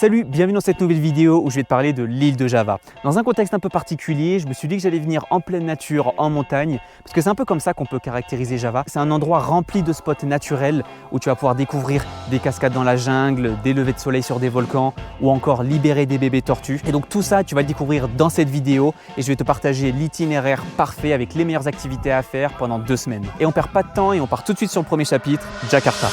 Salut, bienvenue dans cette nouvelle vidéo où je vais te parler de l'île de Java. Dans un contexte un peu particulier, je me suis dit que j'allais venir en pleine nature, en montagne, parce que c'est un peu comme ça qu'on peut caractériser Java. C'est un endroit rempli de spots naturels où tu vas pouvoir découvrir des cascades dans la jungle, des levées de soleil sur des volcans ou encore libérer des bébés tortues. Et donc tout ça, tu vas le découvrir dans cette vidéo et je vais te partager l'itinéraire parfait avec les meilleures activités à faire pendant 2 semaines. Et on perd pas de temps et on part tout de suite sur le premier chapitre, Jakarta.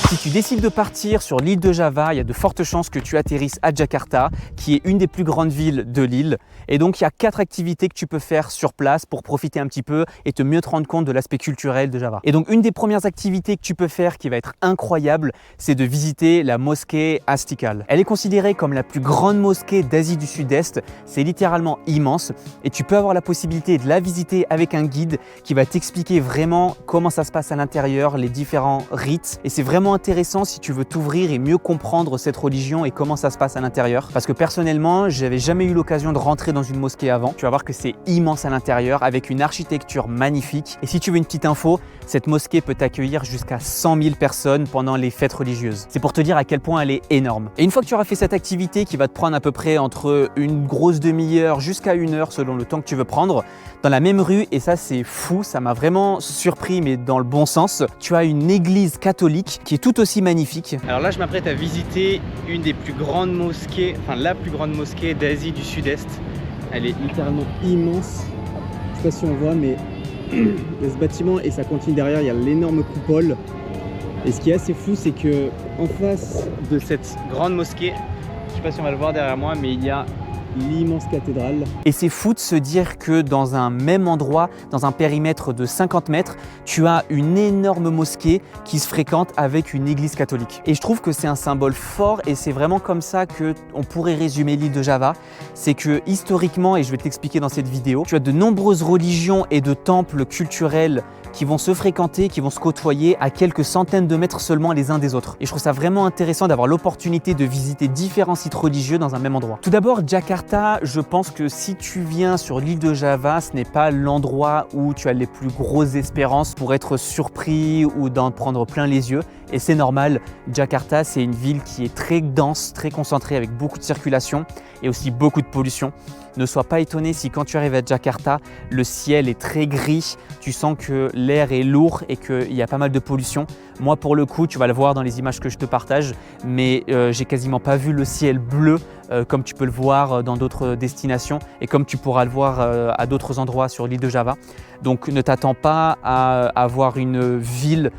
Si tu décides de partir sur l'île de Java, il y a de fortes chances que tu atterrisses à Jakarta, qui est une des plus grandes villes de l'île. Et donc, il y a 4 activités que tu peux faire sur place pour profiter un petit peu et te mieux te rendre compte de l'aspect culturel de Java. Et donc, une des premières activités que tu peux faire qui va être incroyable, c'est de visiter la mosquée Istiqlal. Elle est considérée comme la plus grande mosquée d'Asie du Sud-Est. C'est littéralement immense et tu peux avoir la possibilité de la visiter avec un guide qui va t'expliquer vraiment comment ça se passe à l'intérieur, les différents rites. Et c'est vraiment intéressant si tu veux t'ouvrir et mieux comprendre cette religion et comment ça se passe à l'intérieur. Parce que personnellement, j'avais jamais eu l'occasion de rentrer dans une mosquée avant. Tu vas voir que c'est immense à l'intérieur avec une architecture magnifique. Et si tu veux une petite info, cette mosquée peut accueillir jusqu'à 100 000 personnes pendant les fêtes religieuses. C'est pour te dire à quel point elle est énorme. Et une fois que tu auras fait cette activité qui va te prendre à peu près entre une grosse demi-heure jusqu'à 1 heure selon le temps que tu veux prendre, dans la même rue, et ça c'est fou, ça m'a vraiment surpris mais dans le bon sens, tu as une église catholique qui est tout aussi magnifique. Alors là je m'apprête à visiter une des plus grandes mosquées, enfin la plus grande mosquée d'Asie du Sud-Est. Elle est littéralement immense, je sais pas si on voit mais il y a ce bâtiment et ça continue derrière, il y a l'énorme coupole. Et ce qui est assez fou c'est que en face de cette grande mosquée, je sais pas si on va le voir derrière moi, mais il y a l'immense cathédrale. Et c'est fou de se dire que dans un même endroit, dans un périmètre de 50 mètres, tu as une énorme mosquée qui se fréquente avec une église catholique. Et je trouve que c'est un symbole fort et c'est vraiment comme ça qu'on pourrait résumer l'île de Java. C'est que historiquement, et je vais t'expliquer dans cette vidéo, tu as de nombreuses religions et de temples culturels qui vont se fréquenter, qui vont se côtoyer à quelques centaines de mètres seulement les uns des autres. Et je trouve ça vraiment intéressant d'avoir l'opportunité de visiter différents sites religieux dans un même endroit. Tout d'abord, Jakarta, je pense que si tu viens sur l'île de Java, ce n'est pas l'endroit où tu as les plus grosses espérances pour être surpris ou d'en prendre plein les yeux. Et c'est normal, Jakarta, c'est une ville qui est très dense, très concentrée avec beaucoup de circulation et aussi beaucoup de pollution. Ne sois pas étonné si quand tu arrives à Jakarta, le ciel est très gris, tu sens que l'air est lourd et qu'il y a pas mal de pollution. Moi pour le coup, tu vas le voir dans les images que je te partage, mais j'ai quasiment pas vu le ciel bleu comme tu peux le voir dans d'autres destinations et comme tu pourras le voir à d'autres endroits sur l'île de Java. Donc ne t'attends pas à avoir une ville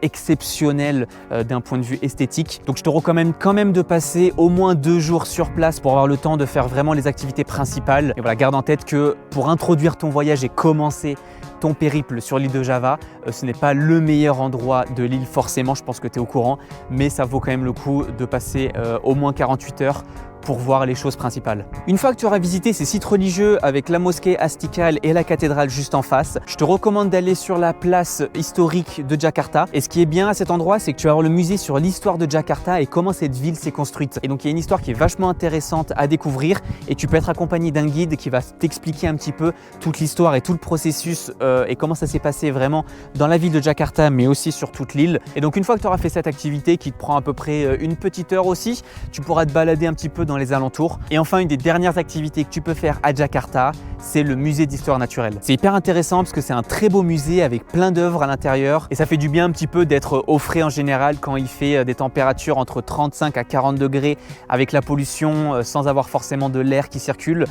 exceptionnelle d'un point de vue esthétique. Donc je te recommande quand même de passer au moins 2 jours sur place pour avoir le temps de faire vraiment les activités principales. Et voilà, garde en tête que pour introduire ton voyage et commencer ton périple sur l'île de Java, ce n'est pas le meilleur endroit de l'île forcément, je pense que tu es au courant, mais ça vaut quand même le coup de passer au moins 48 heures pour voir les choses principales. Une fois que tu auras visité ces sites religieux avec la mosquée Istiqlal et la cathédrale juste en face, je te recommande d'aller sur la place historique de Jakarta. Et ce qui est bien à cet endroit, c'est que tu vas avoir le musée sur l'histoire de Jakarta et comment cette ville s'est construite. Et donc il y a une histoire qui est vachement intéressante à découvrir et tu peux être accompagné d'un guide qui va t'expliquer un petit peu toute l'histoire et tout le processus et comment ça s'est passé vraiment dans la ville de Jakarta mais aussi sur toute l'île. Et donc une fois que tu auras fait cette activité qui te prend à peu près une petite heure aussi, tu pourras te balader un petit peu dans les alentours. Et enfin, une des dernières activités que tu peux faire à Jakarta, c'est le musée d'histoire naturelle. C'est hyper intéressant parce que c'est un très beau musée avec plein d'œuvres à l'intérieur et ça fait du bien un petit peu d'être au frais en général quand il fait des températures entre 35 à 40 degrés avec la pollution sans avoir forcément de l'air qui circule.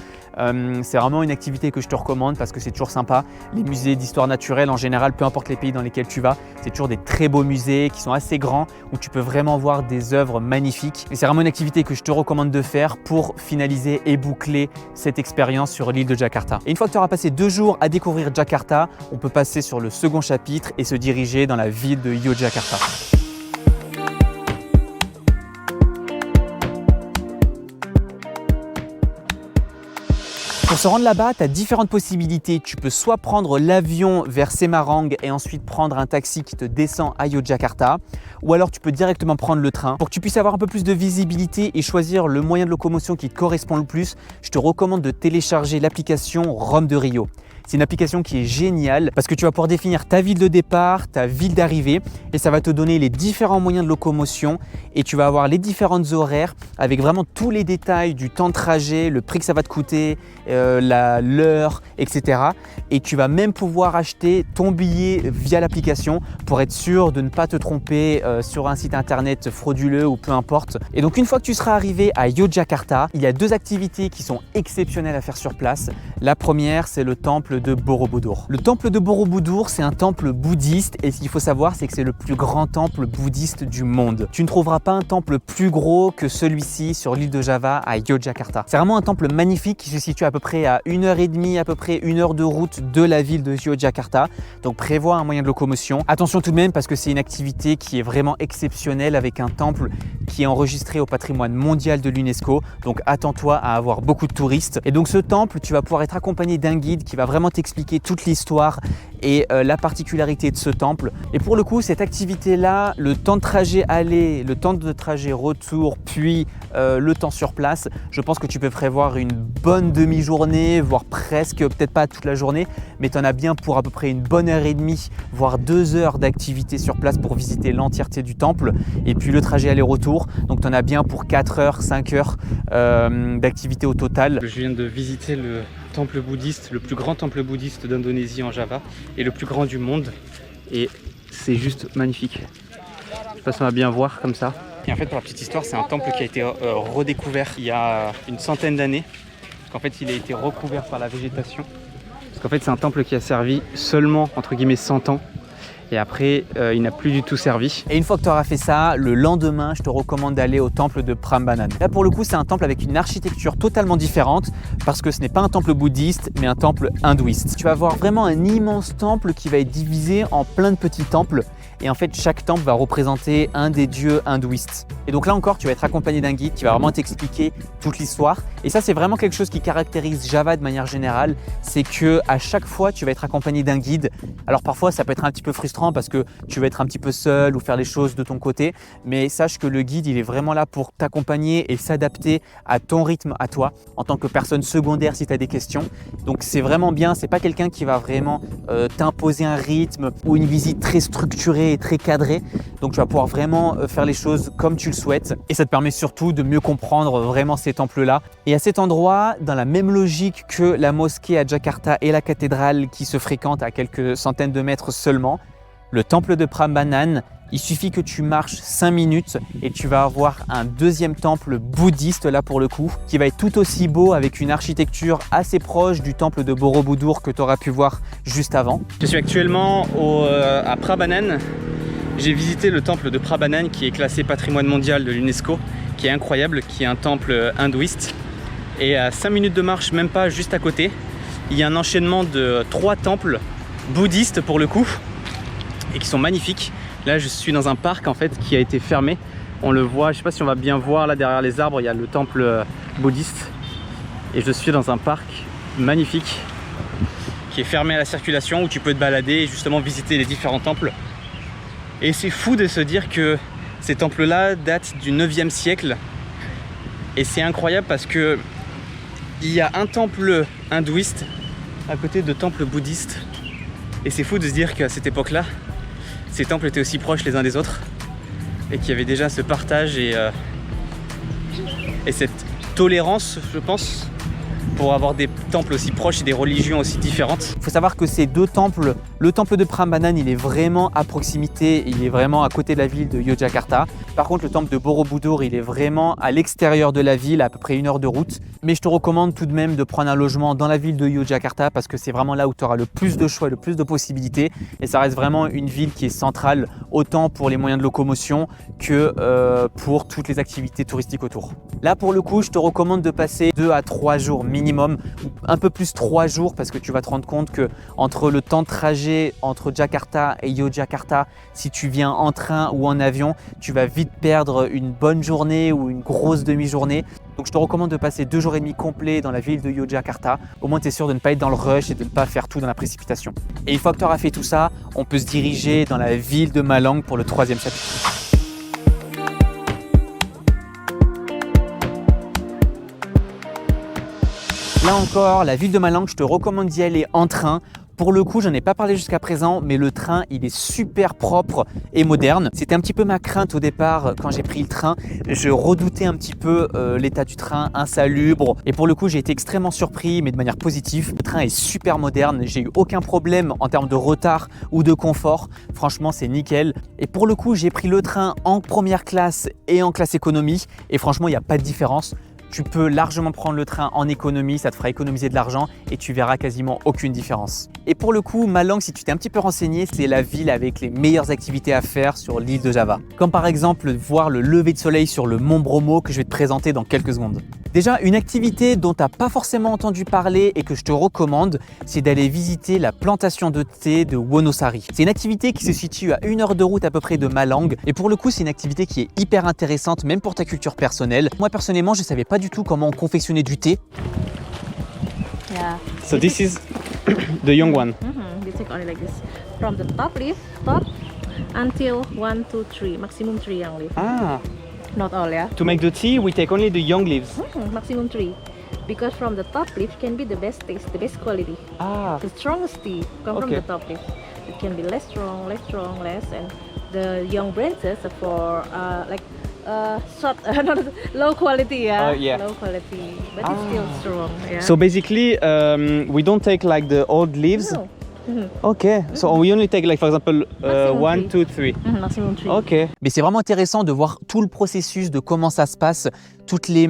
C'est vraiment une activité que je te recommande parce que c'est toujours sympa. Les musées d'histoire naturelle en général, peu importe les pays dans lesquels tu vas, c'est toujours des très beaux musées qui sont assez grands où tu peux vraiment voir des œuvres magnifiques. Et c'est vraiment une activité que je te recommande de faire pour finaliser et boucler cette expérience sur l'île de Jakarta. Et une fois que tu auras passé 2 jours à découvrir Jakarta, on peut passer sur le second chapitre et se diriger dans la ville de Yogyakarta. Pour se rendre là-bas, tu as différentes possibilités. Tu peux soit prendre l'avion vers Semarang et ensuite prendre un taxi qui te descend à Yogyakarta, ou alors tu peux directement prendre le train. Pour que tu puisses avoir un peu plus de visibilité et choisir le moyen de locomotion qui te correspond le plus, je te recommande de télécharger l'application Rome de Rio. C'est une application qui est géniale parce que tu vas pouvoir définir ta ville de départ, ta ville d'arrivée et ça va te donner les différents moyens de locomotion et tu vas avoir les différentes horaires avec vraiment tous les détails du temps de trajet, le prix que ça va te coûter, l'heure, etc. Et tu vas même pouvoir acheter ton billet via l'application pour être sûr de ne pas te tromper sur un site internet frauduleux ou peu importe. Et donc une fois que tu seras arrivé à Yogyakarta, il y a deux activités qui sont exceptionnelles à faire sur place. La première, c'est le temple de Borobudur. Le temple de Borobudur, c'est un temple bouddhiste et ce qu'il faut savoir, c'est que c'est le plus grand temple bouddhiste du monde. Tu ne trouveras pas un temple plus gros que celui-ci sur l'île de Java à Yogyakarta. C'est vraiment un temple magnifique qui se situe à peu près à 1h30, à peu près 1 heure de route de la ville de Yogyakarta. Donc prévois un moyen de locomotion. Attention tout de même parce que c'est une activité qui est vraiment exceptionnelle avec un temple qui est enregistré au patrimoine mondial de l'UNESCO. Donc attends-toi à avoir beaucoup de touristes. Et donc ce temple, tu vas pouvoir être accompagné d'un guide qui va vraiment t'expliquer toute l'histoire et la particularité de ce temple. Et pour le coup, cette activité-là, le temps de trajet aller, le temps de trajet retour, puis le temps sur place, je pense que tu peux prévoir une bonne demi-journée, voire presque, peut-être pas toute la journée, mais tu en as bien pour à peu près une bonne heure et demie, voire 2 heures d'activité sur place pour visiter l'entièreté du temple. Et puis le trajet aller-retour, donc tu en as bien pour 4 heures, 5 heures d'activité au total. Je viens de visiter le temple bouddhiste, le plus grand temple bouddhiste d'Indonésie en Java et le plus grand du monde. Et c'est juste magnifique. Je sais pas si on va bien voir comme ça. Et en fait, pour la petite histoire, c'est un temple qui a été redécouvert il y a une centaine d'années. Parce qu'en fait, il a été recouvert par la végétation. Parce qu'en fait, c'est un temple qui a servi seulement, entre guillemets, 100 ans. Et après, il n'a plus du tout servi. Et une fois que tu auras fait ça, le lendemain, je te recommande d'aller au temple de Prambanan. Là, pour le coup, c'est un temple avec une architecture totalement différente parce que ce n'est pas un temple bouddhiste, mais un temple hindouiste. Tu vas voir vraiment un immense temple qui va être divisé en plein de petits temples. Et en fait, chaque temple va représenter un des dieux hindouistes. Et donc là encore, tu vas être accompagné d'un guide qui va vraiment t'expliquer toute l'histoire. Et ça, c'est vraiment quelque chose qui caractérise Java de manière générale. C'est que à chaque fois, tu vas être accompagné d'un guide. Alors parfois, ça peut être un petit peu frustrant parce que tu vas être un petit peu seul ou faire les choses de ton côté. Mais sache que le guide, il est vraiment là pour t'accompagner et s'adapter à ton rythme, à toi, en tant que personne secondaire si tu as des questions. Donc c'est vraiment bien. C'est pas quelqu'un qui va vraiment t'imposer un rythme ou une visite très structurée et très cadré, donc tu vas pouvoir vraiment faire les choses comme tu le souhaites et ça te permet surtout de mieux comprendre vraiment ces temples là. Et à cet endroit, dans la même logique que la mosquée à Jakarta et la cathédrale qui se fréquentent à quelques centaines de mètres seulement, le temple de Prambanan, il suffit que tu marches 5 minutes et tu vas avoir un deuxième temple bouddhiste là pour le coup qui va être tout aussi beau avec une architecture assez proche du temple de Borobudur que tu auras pu voir juste avant. Je suis actuellement à Prambanan. J'ai visité le temple de Prambanan qui est classé patrimoine mondial de l'UNESCO, qui est incroyable, qui est un temple hindouiste. Et à 5 minutes de marche, même pas juste à côté, il y a un enchaînement de 3 temples bouddhistes pour le coup et qui sont magnifiques. Là, je suis dans un parc en fait qui a été fermé. On le voit, je sais pas si on va bien voir là derrière les arbres, il y a le temple bouddhiste. Et je suis dans un parc magnifique qui est fermé à la circulation où tu peux te balader et justement visiter les différents temples. Et c'est fou de se dire que ces temples-là datent du 9e siècle. Et c'est incroyable parce que il y a un temple hindouiste à côté de temples bouddhistes. Et c'est fou de se dire qu'à cette époque-là, ces temples étaient aussi proches les uns des autres et qu'il y avait déjà ce partage et cette tolérance, je pense, pour avoir des temples aussi proches et des religions aussi différentes. Il faut savoir que ces deux temples, le temple de Prambanan, il est vraiment à proximité, il est vraiment à côté de la ville de Yogyakarta. Par contre, le temple de Borobudur, il est vraiment à l'extérieur de la ville, à peu près 1 heure de route. Mais je te recommande tout de même de prendre un logement dans la ville de Yogyakarta parce que c'est vraiment là où tu auras le plus de choix, le plus de possibilités. Et ça reste vraiment une ville qui est centrale, autant pour les moyens de locomotion que pour toutes les activités touristiques autour. Là, pour le coup, je te recommande de passer 2 à 3 jours minimum, un peu plus 3 jours parce que tu vas te rendre compte que entre le temps de trajet entre Jakarta et Yogyakarta, si tu viens en train ou en avion, tu vas vite perdre une bonne journée ou une grosse demi-journée. Donc je te recommande de passer 2 jours et demi complets dans la ville de Yogyakarta. Au moins tu es sûr de ne pas être dans le rush et de ne pas faire tout dans la précipitation. Et une fois que tu auras fait tout ça, on peut se diriger dans la ville de Malang pour le 3e chapitre. Là encore, la ville de Malang, je te recommande d'y aller en train. Pour le coup, j'en ai pas parlé jusqu'à présent, mais le train, il est super propre et moderne. C'était un petit peu ma crainte au départ quand j'ai pris le train. Je redoutais un petit peu l'état du train, insalubre. Et pour le coup, j'ai été extrêmement surpris, mais de manière positive. Le train est super moderne. J'ai eu aucun problème en termes de retard ou de confort. Franchement, c'est nickel. Et pour le coup, j'ai pris le train en première classe et en classe économie. Et franchement, il n'y a pas de différence. Tu peux largement prendre le train en économie, ça te fera économiser de l'argent et tu verras quasiment aucune différence. Et pour le coup, Malang, si tu t'es un petit peu renseigné, c'est la ville avec les meilleures activités à faire sur l'île de Java. Comme par exemple voir le lever de soleil sur le mont Bromo que je vais te présenter dans quelques secondes. Déjà, une activité dont tu n'as pas forcément entendu parler et que je te recommande, c'est d'aller visiter la plantation de thé de Wonosari. C'est une activité qui se situe à 1 heure de route à peu près de Malang et pour le coup, c'est une activité qui est hyper intéressante même pour ta culture personnelle. Moi personnellement, je ne savais pas du tout comment confectionner du thé. Yeah. So this is the young one. You take only like this from the top leaf, top until 1, 2, 3, maximum 3 young leaf. Ah, Not all, yeah. to make the tea, we take only the young leaves. Maximum 3, because from the top leaf can be the best taste, the best quality. Ah, The strongest tea come from Okay. the top leaf. It can be less, and the young branches are for short, not low quality, yeah. Yeah. Low quality, but it's still strong, yeah. so basically, we don't take like the old leaves. No. Okay, so we only take like for example Maximum 1, three. 2, 3. Maximum 3. Okay. Mais c'est vraiment intéressant de voir tout le processus de comment ça se passe, toutes les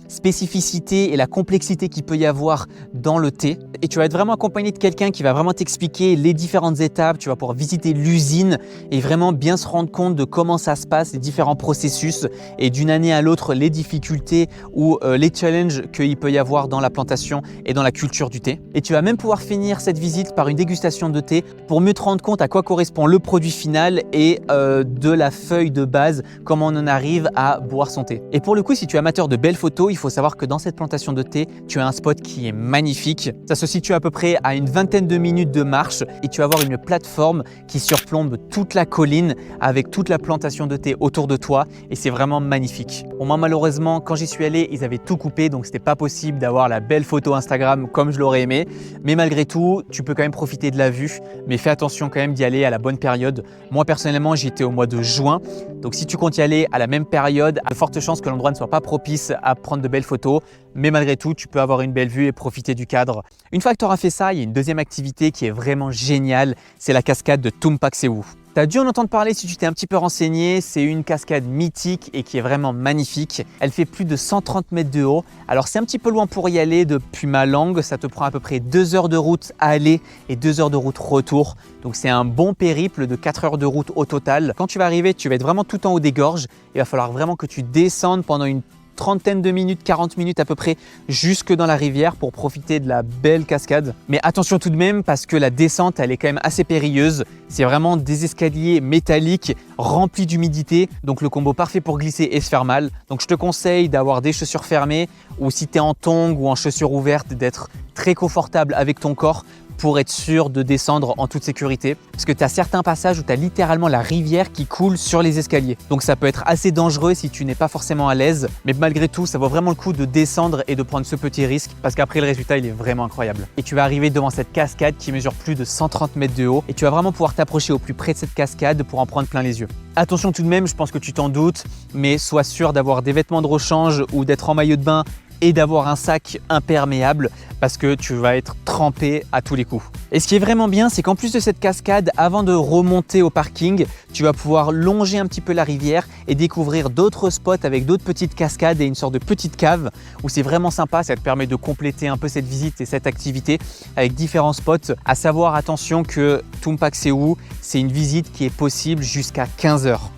spécificités et la complexité qu'il peut y avoir dans le thé. Et tu vas être vraiment accompagné de quelqu'un qui va vraiment t'expliquer les différentes étapes. Tu vas pouvoir visiter l'usine et vraiment bien se rendre compte de comment ça se passe, les différents processus et d'une année à l'autre, les difficultés ou les challenges qu'il peut y avoir dans la plantation et dans la culture du thé. Et tu vas même pouvoir finir cette visite par une dégustation de thé pour mieux te rendre compte à quoi correspond le produit final et de la feuille de base, comment on en arrive à boire son thé. Et pour le coup, si tu es amateur de belles photos, il faut savoir que dans cette plantation de thé, tu as un spot qui est magnifique. Ça se situe à peu près à une vingtaine de minutes de marche et tu vas avoir une plateforme qui surplombe toute la colline avec toute la plantation de thé autour de toi et c'est vraiment magnifique. Bon, moi malheureusement, quand j'y suis allé, ils avaient tout coupé donc c'était pas possible d'avoir la belle photo Instagram comme je l'aurais aimé. Mais malgré tout, tu peux quand même profiter de la vue, mais fais attention quand même d'y aller à la bonne période. Moi personnellement, j'y étais au mois de juin, donc si tu comptes y aller à la même période, il y a de fortes chances que l'endroit ne soit pas propice à prendre de belles photos, mais malgré tout, tu peux avoir une belle vue et profiter du cadre. Une fois que tu auras fait ça, il y a une deuxième activité qui est vraiment géniale, c'est la cascade de Tumpak Sewu. Tu as dû en entendre parler si tu t'es un petit peu renseigné, c'est une cascade mythique et qui est vraiment magnifique. Elle fait plus de 130 mètres de haut. Alors c'est un petit peu loin pour y aller depuis Malang, ça te prend à peu près 2 heures de route aller et 2 heures de route retour. Donc c'est un bon périple de 4 heures de route au total. Quand tu vas arriver, tu vas être vraiment tout en haut des gorges. Il va falloir vraiment que tu descendes pendant une trentaine de minutes, 40 minutes à peu près, jusque dans la rivière pour profiter de la belle cascade. Mais attention tout de même parce que la descente, elle est quand même assez périlleuse. C'est vraiment des escaliers métalliques remplis d'humidité, donc le combo parfait pour glisser et se faire mal. Donc je te conseille d'avoir des chaussures fermées ou si tu es en tongs ou en chaussures ouvertes, d'être très confortable avec ton corps pour être sûr de descendre en toute sécurité. Parce que tu as certains passages où tu as littéralement la rivière qui coule sur les escaliers. Donc ça peut être assez dangereux si tu n'es pas forcément à l'aise. Mais malgré tout, ça vaut vraiment le coup de descendre et de prendre ce petit risque parce qu'après le résultat, il est vraiment incroyable. Et tu vas arriver devant cette cascade qui mesure plus de 130 mètres de haut et tu vas vraiment pouvoir t'approcher au plus près de cette cascade pour en prendre plein les yeux. Attention tout de même, je pense que tu t'en doutes, mais sois sûr d'avoir des vêtements de rechange ou d'être en maillot de bain et d'avoir un sac imperméable parce que tu vas être trempé à tous les coups. Et ce qui est vraiment bien, c'est qu'en plus de cette cascade, avant de remonter au parking, tu vas pouvoir longer un petit peu la rivière et découvrir d'autres spots avec d'autres petites cascades et une sorte de petite cave où c'est vraiment sympa. Ça te permet de compléter un peu cette visite et cette activité avec différents spots. À savoir, attention que Tumpak Sewu, c'est une visite qui est possible jusqu'à 15 heures.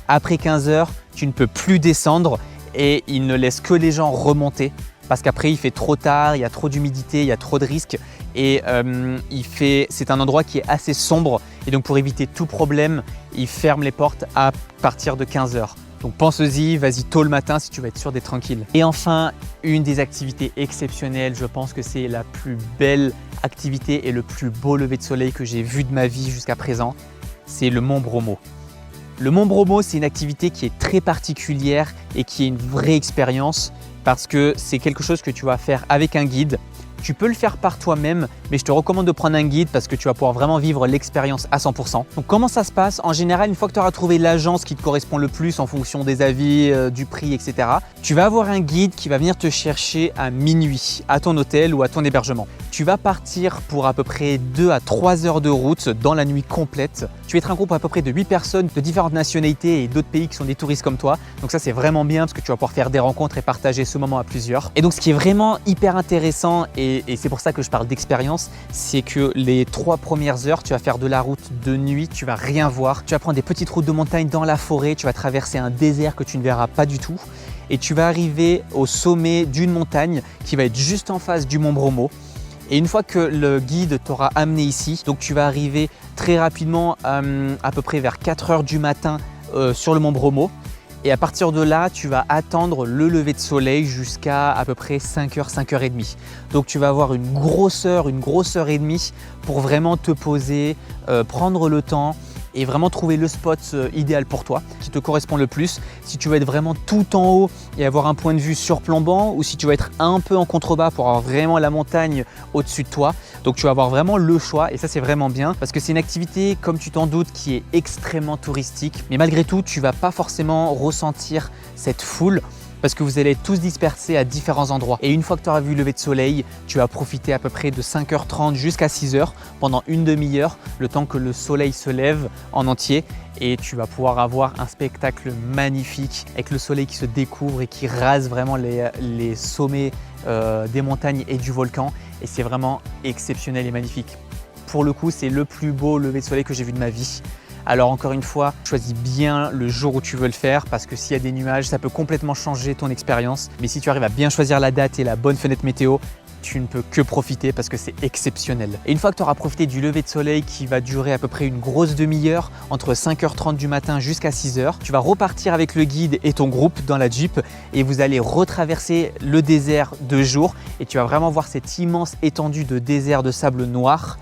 Après 15 heures, tu ne peux plus descendre et il ne laisse que les gens remonter parce qu'après il fait trop tard, il y a trop d'humidité, il y a trop de risques et c'est un endroit qui est assez sombre et donc pour éviter tout problème, il ferme les portes à partir de 15 heures. Donc pense-y, vas-y tôt le matin si tu veux être sûr d'être tranquille. Et enfin, une des activités exceptionnelles, je pense que c'est la plus belle activité et le plus beau lever de soleil que j'ai vu de ma vie jusqu'à présent, c'est le mont Bromo. Le mont Bromo, c'est une activité qui est très particulière et qui est une vraie expérience parce que c'est quelque chose que tu vas faire avec un guide. Tu peux le faire par toi-même, mais je te recommande de prendre un guide parce que tu vas pouvoir vraiment vivre l'expérience à 100%. Donc comment ça se passe? En général, une fois que tu auras trouvé l'agence qui te correspond le plus en fonction des avis, du prix, etc., tu vas avoir un guide qui va venir te chercher à minuit à ton hôtel ou à ton hébergement. Tu vas partir pour à peu près 2 à 3 heures de route dans la nuit complète. Tu vas être un groupe à peu près de 8 personnes de différentes nationalités et d'autres pays qui sont des touristes comme toi. Donc ça, c'est vraiment bien parce que tu vas pouvoir faire des rencontres et partager ce moment à plusieurs. Et donc ce qui est vraiment hyper intéressant et c'est pour ça que je parle d'expérience, c'est que les 3 premières heures, tu vas faire de la route de nuit, tu vas rien voir. Tu vas prendre des petites routes de montagne dans la forêt, tu vas traverser un désert que tu ne verras pas du tout. Et tu vas arriver au sommet d'une montagne qui va être juste en face du Mont Bromo. Et une fois que le guide t'aura amené ici, donc tu vas arriver très rapidement à peu près vers 4 heures du matin sur le Mont Bromo. Et à partir de là, tu vas attendre le lever de soleil jusqu'à peu près 5h, 5h30. Donc tu vas avoir une grosse heure et demie pour vraiment te poser, prendre le temps et vraiment trouver le spot idéal pour toi, qui te correspond le plus. Si tu veux être vraiment tout en haut et avoir un point de vue surplombant, ou si tu veux être un peu en contrebas pour avoir vraiment la montagne au-dessus de toi. Donc tu vas avoir vraiment le choix et ça c'est vraiment bien parce que c'est une activité, comme tu t'en doutes, qui est extrêmement touristique. Mais malgré tout, tu ne vas pas forcément ressentir cette foule parce que vous allez être tous dispersés à différents endroits. Et une fois que tu auras vu le lever de soleil, tu vas profiter à peu près de 5h30 jusqu'à 6h pendant une demi-heure, le temps que le soleil se lève en entier. Et tu vas pouvoir avoir un spectacle magnifique avec le soleil qui se découvre et qui rase vraiment les sommets des montagnes et du volcan. Et c'est vraiment exceptionnel et magnifique. Pour le coup, c'est le plus beau lever de soleil que j'ai vu de ma vie. Alors encore une fois, choisis bien le jour où tu veux le faire parce que s'il y a des nuages, ça peut complètement changer ton expérience. Mais si tu arrives à bien choisir la date et la bonne fenêtre météo, tu ne peux que profiter parce que c'est exceptionnel. Et une fois que tu auras profité du lever de soleil qui va durer à peu près une grosse demi-heure, entre 5h30 du matin jusqu'à 6h, tu vas repartir avec le guide et ton groupe dans la Jeep et vous allez retraverser le désert de jour et tu vas vraiment voir cette immense étendue de désert de sable noir.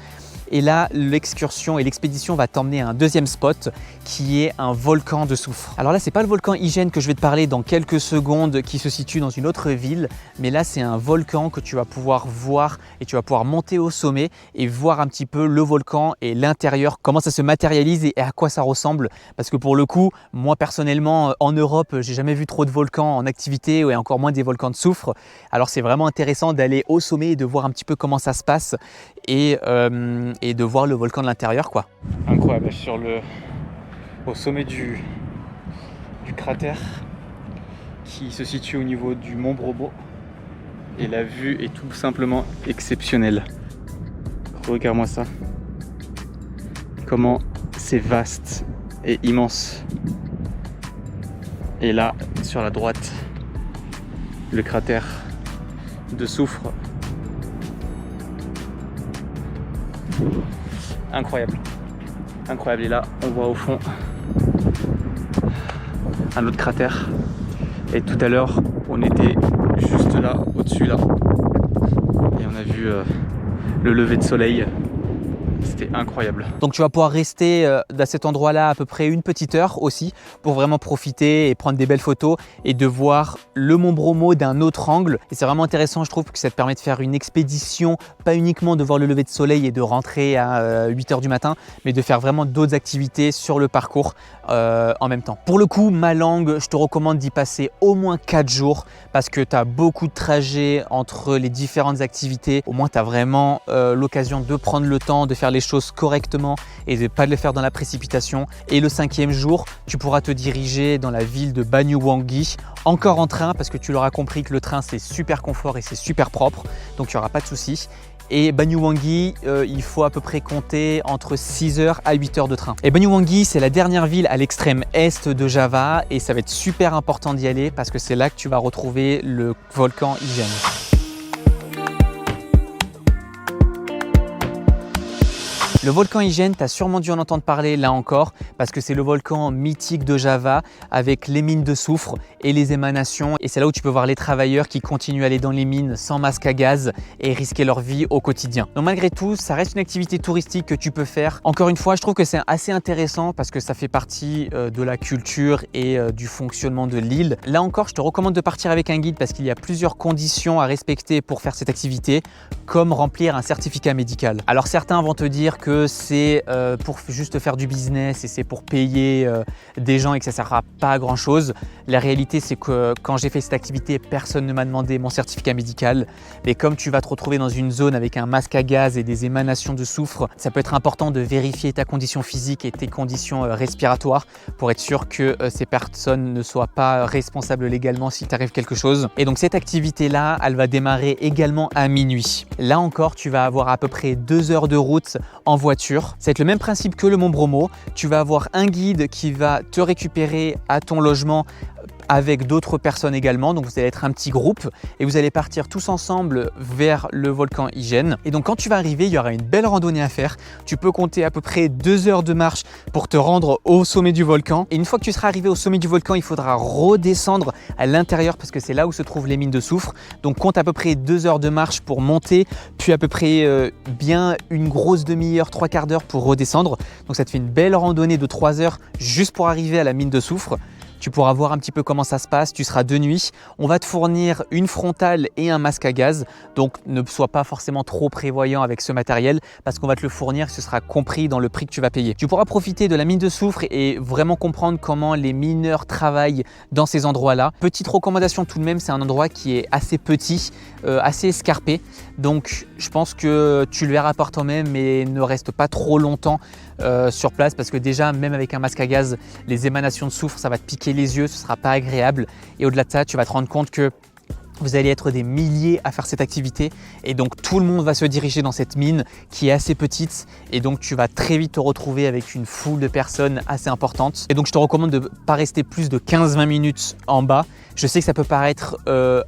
Et là, l'excursion et l'expédition va t'emmener à un deuxième spot qui est un volcan de soufre. Alors là, c'est pas le volcan Ijen que je vais te parler dans quelques secondes qui se situe dans une autre ville, mais là, c'est un volcan que tu vas pouvoir voir et tu vas pouvoir monter au sommet et voir un petit peu le volcan et l'intérieur, comment ça se matérialise et à quoi ça ressemble. Parce que pour le coup, moi personnellement, en Europe, j'ai jamais vu trop de volcans en activité et encore moins des volcans de soufre. Alors c'est vraiment intéressant d'aller au sommet et de voir un petit peu comment ça se passe et de voir le volcan de l'intérieur, quoi. Incroyable, au sommet du cratère qui se situe au niveau du Mont Bromo et la vue est tout simplement exceptionnelle. Regarde-moi ça, comment c'est vaste et immense. Et là, sur la droite, le cratère de soufre. Incroyable, incroyable. Et là, on voit au fond un autre cratère. Et tout à l'heure, on était juste là, au-dessus là. Et on a vu le lever de soleil. C'était incroyable. Donc tu vas pouvoir rester à cet endroit-là à peu près une petite heure aussi pour vraiment profiter et prendre des belles photos et de voir le Mont Bromo d'un autre angle. Et c'est vraiment intéressant, je trouve, que ça te permet de faire une expédition, pas uniquement de voir le lever de soleil et de rentrer à 8 h du matin, mais de faire vraiment d'autres activités sur le parcours en même temps. Pour le coup, Malang, je te recommande d'y passer au moins 4 jours parce que tu as beaucoup de trajets entre les différentes activités. Au moins, tu as vraiment l'occasion de prendre le temps, de faire les choses correctement et de ne pas le faire dans la précipitation. Et le 5e jour, tu pourras te diriger dans la ville de Banyuwangi, encore en train parce que tu l'auras compris que le train c'est super confort et c'est super propre, donc il n'y aura pas de souci. Et Banyuwangi, il faut à peu près compter entre 6 h à 8 h de train. Et Banyuwangi, c'est la dernière ville à l'extrême est de Java et ça va être super important d'y aller parce que c'est là que tu vas retrouver le volcan Ijen. Le volcan Ijen, tu as sûrement dû en entendre parler là encore parce que c'est le volcan mythique de Java avec les mines de soufre et les émanations. Et c'est là où tu peux voir les travailleurs qui continuent à aller dans les mines sans masque à gaz et risquer leur vie au quotidien. Donc malgré tout, ça reste une activité touristique que tu peux faire. Encore une fois, je trouve que c'est assez intéressant parce que ça fait partie de la culture et du fonctionnement de l'île. Là encore, je te recommande de partir avec un guide parce qu'il y a plusieurs conditions à respecter pour faire cette activité, comme remplir un certificat médical. Alors certains vont te dire que c'est pour juste faire du business et c'est pour payer des gens et que ça ne sert pas à grand chose. La réalité, c'est que quand j'ai fait cette activité, personne ne m'a demandé mon certificat médical. Mais comme tu vas te retrouver dans une zone avec un masque à gaz et des émanations de soufre, ça peut être important de vérifier ta condition physique et tes conditions respiratoires pour être sûr que ces personnes ne soient pas responsables légalement s'il t'arrive quelque chose. Et donc cette activité-là, elle va démarrer également à minuit. Là encore, tu vas avoir à peu près 2 heures de route en voiture. C'est le même principe que le Mont Bromo. Tu vas avoir un guide qui va te récupérer à ton logement avec d'autres personnes également, donc vous allez être un petit groupe et vous allez partir tous ensemble vers le volcan Ijen. Et donc quand tu vas arriver, il y aura une belle randonnée à faire. Tu peux compter à peu près 2 heures de marche pour te rendre au sommet du volcan. Et une fois que tu seras arrivé au sommet du volcan, il faudra redescendre à l'intérieur parce que c'est là où se trouvent les mines de soufre. Donc compte à peu près 2 heures de marche pour monter, puis à peu près bien une grosse demi-heure, 3/4 d'heure pour redescendre. Donc ça te fait une belle randonnée de 3 heures juste pour arriver à la mine de soufre. Tu pourras voir un petit peu comment ça se passe, tu seras de nuit. On va te fournir une frontale et un masque à gaz, donc ne sois pas forcément trop prévoyant avec ce matériel parce qu'on va te le fournir, ce sera compris dans le prix que tu vas payer. Tu pourras profiter de la mine de soufre et vraiment comprendre comment les mineurs travaillent dans ces endroits-là. Petite recommandation tout de même, c'est un endroit qui est assez petit, assez escarpé, donc je pense que tu le verras par toi-même mais ne reste pas trop longtemps sur place parce que déjà même avec un masque à gaz, les émanations de soufre, ça va te piquer les yeux, ce ne sera pas agréable et au-delà de ça, tu vas te rendre compte que vous allez être des milliers à faire cette activité et donc tout le monde va se diriger dans cette mine qui est assez petite et donc tu vas très vite te retrouver avec une foule de personnes assez importante. Et donc je te recommande de ne pas rester plus de 15-20 minutes en bas. Je sais que ça peut paraître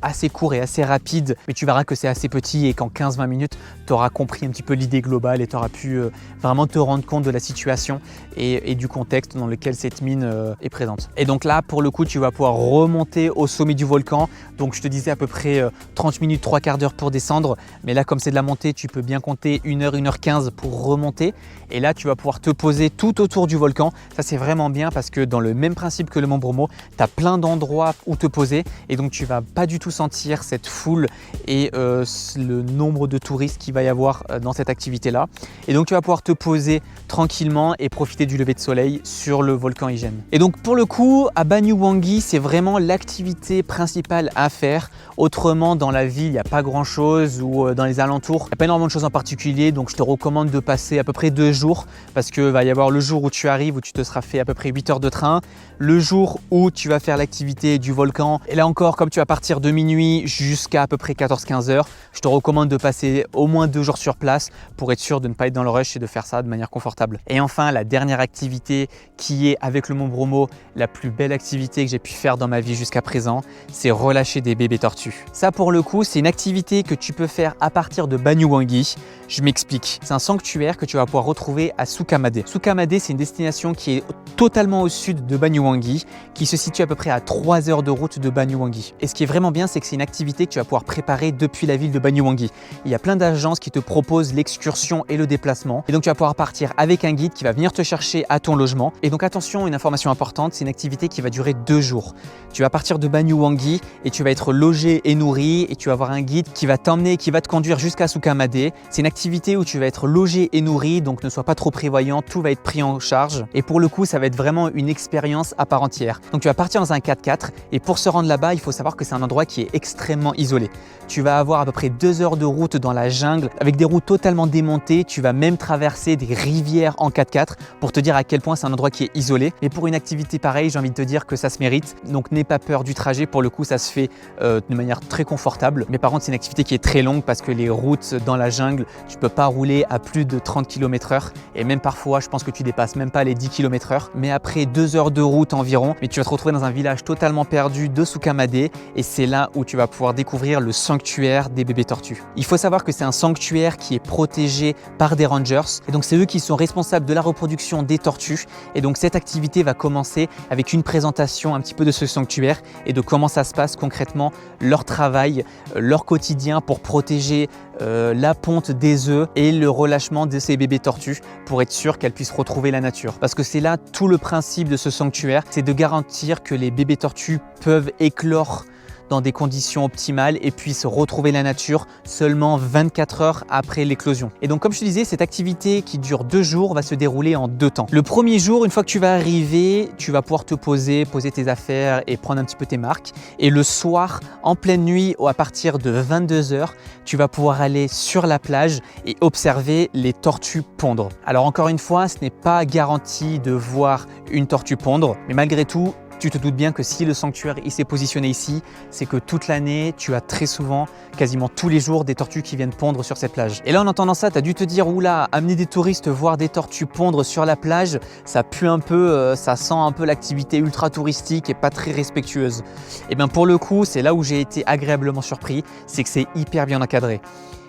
assez court et assez rapide, mais tu verras que c'est assez petit et qu'en 15-20 minutes, tu auras compris un petit peu l'idée globale et tu auras pu vraiment te rendre compte de la situation et du contexte dans lequel cette mine est présente. Et donc là, pour le coup, tu vas pouvoir remonter au sommet du volcan. Donc je te disais à peu près 30 minutes, 3/4 d'heure pour descendre. Mais là, comme c'est de la montée, tu peux bien compter 1 heure, 1h15 pour remonter. Et là, tu vas pouvoir te poser tout autour du volcan. Ça, c'est vraiment bien parce que dans le même principe que le Mont Bromo, tu as plein d'endroits où te poser et donc tu vas pas du tout sentir cette foule et le nombre de touristes qu'il va y avoir dans cette activité-là. Et donc tu vas pouvoir te poser tranquillement et profiter du lever de soleil sur le volcan Ijen. Et donc pour le coup, à Banyuwangi, c'est vraiment l'activité principale à faire. Autrement, dans la ville, il n'y a pas grand-chose ou dans les alentours, il n'y a pas énormément de choses en particulier. Donc je te recommande de passer à peu près 2 jours parce que va y avoir le jour où tu arrives où tu te seras fait à peu près 8 heures de train, le jour où tu vas faire l'activité du volcan. Et là encore, comme tu vas partir de minuit jusqu'à à peu près 14-15 heures, je te recommande de passer au moins 2 jours sur place pour être sûr de ne pas être dans le rush et de faire ça de manière confortable. Et enfin, la dernière activité qui est avec le Mont Bromo, la plus belle activité que j'ai pu faire dans ma vie jusqu'à présent, c'est relâcher des bébés tortues. Ça pour le coup, c'est une activité que tu peux faire à partir de Banyuwangi. Je m'explique. C'est un sanctuaire que tu vas pouvoir retrouver à Sukamade. Sukamade, c'est une destination qui est totalement au sud de Banyuwangi, qui se situe à peu près à 3 heures de route de Banyuwangi. Et ce qui est vraiment bien, c'est que c'est une activité que tu vas pouvoir préparer depuis la ville de Banyuwangi. Il y a plein d'agences qui te proposent l'excursion et le déplacement. Et donc tu vas pouvoir partir avec un guide qui va venir te chercher à ton logement. Et donc attention, une information importante, c'est une activité qui va durer 2 jours. Tu vas partir de Banyuwangi et tu vas être logé et nourri et tu vas avoir un guide qui va t'emmener, qui va te conduire jusqu'à Sukamade. C'est une activité où tu vas être logé et nourri, donc ne sois pas trop prévoyant, tout va être pris en charge. Et pour le coup, ça va être vraiment une expérience à part entière. Donc tu vas partir dans un 4x4 et pour se rendre là-bas, il faut savoir que c'est un endroit qui est extrêmement isolé. Tu vas avoir à peu près 2 heures de route dans la jungle avec des routes totalement démontées. Tu vas même traverser des rivières en 4x4 pour te dire à quel point c'est un endroit qui est isolé. Et pour une activité pareille, j'ai envie de te dire que ça se mérite. Donc n'aie pas peur du trajet. Pour le coup, ça se fait de manière manière très confortable. Mais par contre, c'est une activité qui est très longue parce que les routes dans la jungle, tu peux pas rouler à plus de 30 km/h et même parfois, je pense que tu dépasses même pas les 10 km/h. Mais après 2 heures de route environ, mais tu vas te retrouver dans un village totalement perdu de Sukamade et c'est là où tu vas pouvoir découvrir le sanctuaire des bébés tortues. Il faut savoir que c'est un sanctuaire qui est protégé par des rangers et donc c'est eux qui sont responsables de la reproduction des tortues et donc cette activité va commencer avec une présentation un petit peu de ce sanctuaire et de comment ça se passe concrètement, leur travail, leur quotidien pour protéger la ponte des œufs et le relâchement de ces bébés tortues pour être sûr qu'elles puissent retrouver la nature. Parce que c'est là tout le principe de ce sanctuaire, c'est de garantir que les bébés tortues peuvent éclore dans des conditions optimales et puissent retrouver la nature seulement 24 heures après l'éclosion. Et donc comme je te disais, cette activité qui dure 2 jours va se dérouler en 2 temps. Le premier jour, une fois que tu vas arriver, tu vas pouvoir te poser tes affaires et prendre un petit peu tes marques. Et le soir, en pleine nuit, à partir de 22 heures, tu vas pouvoir aller sur la plage et observer les tortues pondre. Alors encore une fois, ce n'est pas garanti de voir une tortue pondre, mais malgré tout, tu te doutes bien que si le sanctuaire s'est positionné ici, c'est que toute l'année, tu as très souvent, quasiment tous les jours, des tortues qui viennent pondre sur cette plage. Et là, en entendant ça, tu as dû te dire, oula, amener des touristes voir des tortues pondre sur la plage, ça pue un peu, ça sent un peu l'activité ultra touristique et pas très respectueuse. Et bien pour le coup, c'est là où j'ai été agréablement surpris, c'est que c'est hyper bien encadré.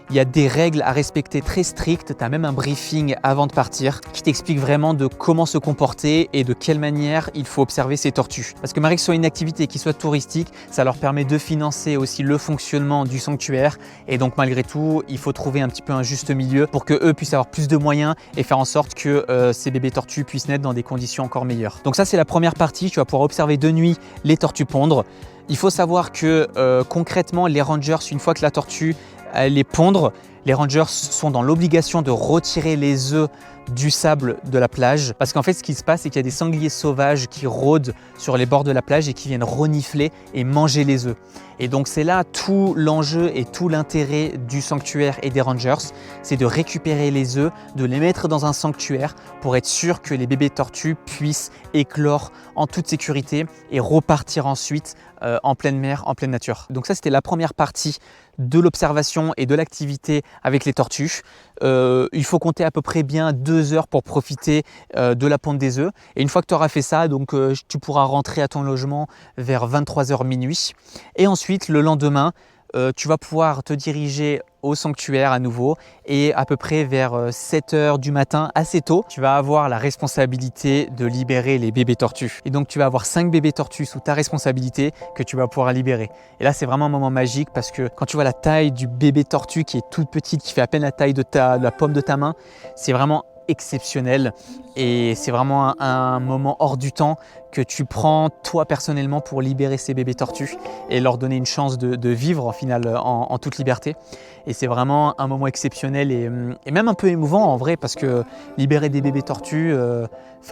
Il y a des règles à respecter très strictes, tu as même un briefing avant de partir qui t'explique vraiment de comment se comporter et de quelle manière il faut observer ces tortues. Parce que malgré que ce soit une activité qui soit touristique, ça leur permet de financer aussi le fonctionnement du sanctuaire et donc malgré tout, il faut trouver un petit peu un juste milieu pour qu'eux puissent avoir plus de moyens et faire en sorte que ces bébés tortues puissent naître dans des conditions encore meilleures. Donc ça, c'est la première partie, tu vas pouvoir observer de nuit les tortues pondre. Il faut savoir que concrètement, les rangers, une fois que la tortue elle est pondre, les rangers sont dans l'obligation de retirer les œufs du sable de la plage parce qu'en fait ce qui se passe c'est qu'il y a des sangliers sauvages qui rôdent sur les bords de la plage et qui viennent renifler et manger les œufs. Et donc c'est là tout l'enjeu et tout l'intérêt du sanctuaire et des rangers, c'est de récupérer les œufs, de les mettre dans un sanctuaire pour être sûr que les bébés tortues puissent éclore en toute sécurité et repartir ensuite en pleine mer, en pleine nature. Donc ça c'était la première partie de l'observation et de l'activité avec les tortues. Il faut compter à peu près bien 2 heures pour profiter de la ponte des œufs. Et une fois que tu auras fait ça, donc, tu pourras rentrer à ton logement vers 23h minuit. Et ensuite, le lendemain, tu vas pouvoir te diriger au sanctuaire à nouveau et à peu près vers 7h du matin, assez tôt, tu vas avoir la responsabilité de libérer les bébés tortues. Et donc tu vas avoir 5 bébés tortues sous ta responsabilité que tu vas pouvoir libérer. Et là c'est vraiment un moment magique parce que quand tu vois la taille du bébé tortue qui est toute petite, qui fait à peine la taille de la paume de ta main, c'est vraiment exceptionnel et c'est vraiment un moment hors du temps que tu prends toi personnellement pour libérer ces bébés tortues et leur donner une chance de vivre au final en toute liberté. Et c'est vraiment un moment exceptionnel et même un peu émouvant en vrai parce que libérer des bébés tortues,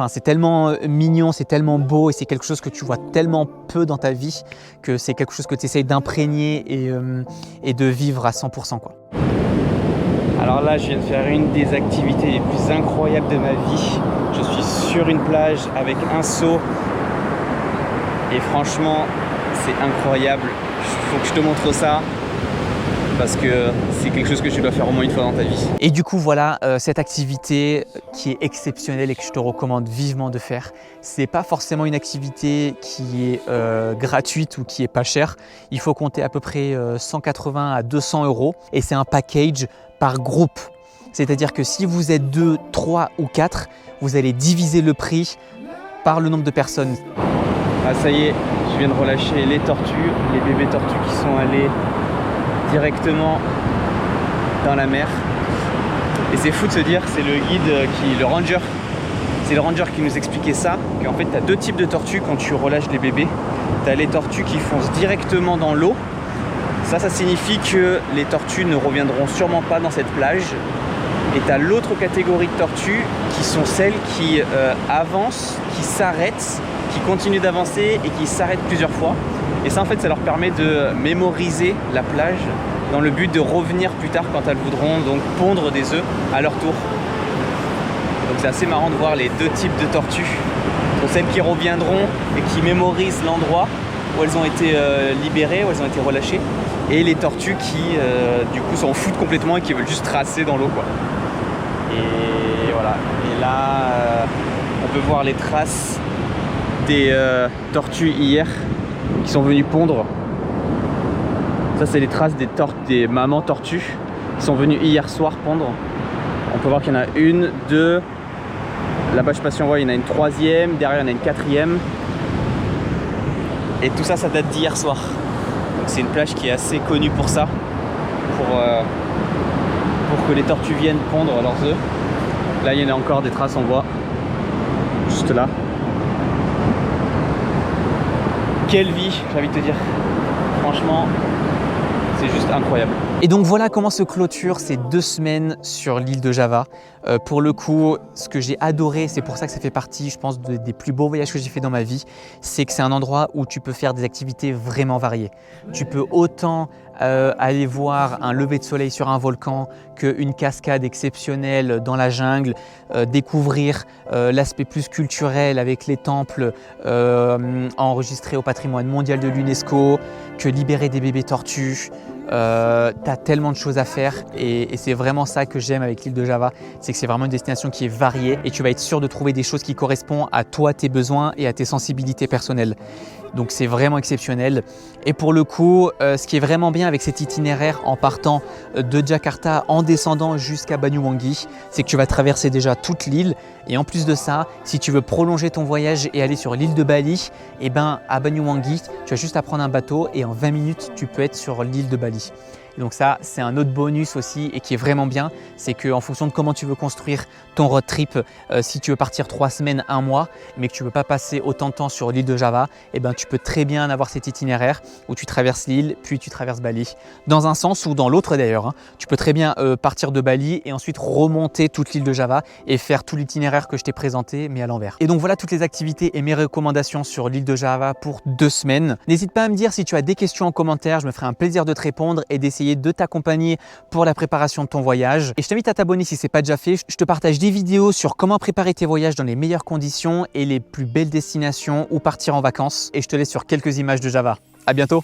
c'est tellement mignon, c'est tellement beau et c'est quelque chose que tu vois tellement peu dans ta vie que c'est quelque chose que tu essayes d'imprégner et de vivre à 100% quoi. Alors là, je viens de faire une des activités les plus incroyables de ma vie. Je suis sur une plage avec un seau et franchement, c'est incroyable. Il faut que je te montre ça parce que c'est quelque chose que tu dois faire au moins une fois dans ta vie. Et du coup, voilà, cette activité qui est exceptionnelle et que je te recommande vivement de faire. C'est pas forcément une activité qui est gratuite ou qui est pas chère. Il faut compter à peu près 180 à 200 € et c'est un package par groupe. C'est-à-dire que si vous êtes 2, 3 ou 4, vous allez diviser le prix par le nombre de personnes. Ah ça y est, je viens de relâcher les tortues, les bébés tortues qui sont allés directement dans la mer. Et c'est fou de se dire, c'est le guide c'est le ranger qui nous expliquait ça, qu'en fait tu as 2 types de tortues quand tu relâches les bébés. Tu as les tortues qui foncent directement dans l'eau. Ça signifie que les tortues ne reviendront sûrement pas dans cette plage. Et tu as l'autre catégorie de tortues qui sont celles qui avancent, qui s'arrêtent, qui continuent d'avancer et qui s'arrêtent plusieurs fois. Et ça en fait ça leur permet de mémoriser la plage dans le but de revenir plus tard quand elles voudront donc pondre des œufs à leur tour. Donc c'est assez marrant de voir les 2 types de tortues. Donc celles qui reviendront et qui mémorisent l'endroit où elles ont été libérées, où elles ont été relâchées, et les tortues qui du coup s'en foutent complètement et qui veulent juste tracer dans l'eau, quoi. Et voilà, et là on peut voir les traces des tortues hier qui sont venues pondre. Ça c'est les traces des mamans tortues qui sont venues hier soir pondre. On peut voir qu'il y en a une, deux, là-bas je sais pas si on voit, il y en a une troisième, derrière il y en a une quatrième. Et tout ça, ça date d'hier soir. Donc c'est une plage qui est assez connue pour ça, pour que les tortues viennent pondre leurs œufs. Là il y en a encore des traces, on voit, juste là. Quelle vie, j'ai envie de te dire. Franchement, c'est juste incroyable. Et donc voilà comment se clôturent ces 2 semaines sur l'île de Java. Pour le coup, ce que j'ai adoré, c'est pour ça que ça fait partie, je pense, des plus beaux voyages que j'ai fait dans ma vie, c'est que c'est un endroit où tu peux faire des activités vraiment variées. Tu peux autant aller voir un lever de soleil sur un volcan qu'une cascade exceptionnelle dans la jungle, découvrir l'aspect plus culturel avec les temples enregistrés au patrimoine mondial de l'UNESCO, que libérer des bébés tortues. T'as tellement de choses à faire et c'est vraiment ça que j'aime avec l'île de Java, c'est que c'est vraiment une destination qui est variée et tu vas être sûr de trouver des choses qui correspondent à toi, tes besoins et à tes sensibilités personnelles. Donc c'est vraiment exceptionnel. Et pour le coup, ce qui est vraiment bien avec cet itinéraire en partant de Jakarta, en descendant jusqu'à Banyuwangi, c'est que tu vas traverser déjà toute l'île. Et en plus de ça, si tu veux prolonger ton voyage et aller sur l'île de Bali, eh ben, à Banyuwangi, tu as juste à prendre un bateau et en 20 minutes, tu peux être sur l'île de Bali. Et donc ça, c'est un autre bonus aussi et qui est vraiment bien, c'est qu'en fonction de comment tu veux construire ton road trip, si tu veux partir 3 semaines, 1 mois, mais que tu ne veux pas passer autant de temps sur l'île de Java, eh ben, tu peux très bien avoir cet itinéraire où tu traverses l'île, puis tu traverses Bali. Dans un sens ou dans l'autre d'ailleurs, hein. Tu peux très bien partir de Bali et ensuite remonter toute l'île de Java et faire tout l'itinéraire que je t'ai présenté, mais à l'envers. Et donc voilà toutes les activités et mes recommandations sur l'île de Java pour 2 semaines. N'hésite pas à me dire si tu as des questions en commentaire, je me ferai un plaisir de te répondre et d'essayer de t'accompagner pour la préparation de ton voyage. Et je t'invite à t'abonner si ce n'est pas déjà fait. Je te partage des vidéos sur comment préparer tes voyages dans les meilleures conditions et les plus belles destinations où partir en vacances. Et je te laisse sur quelques images de Java. À bientôt!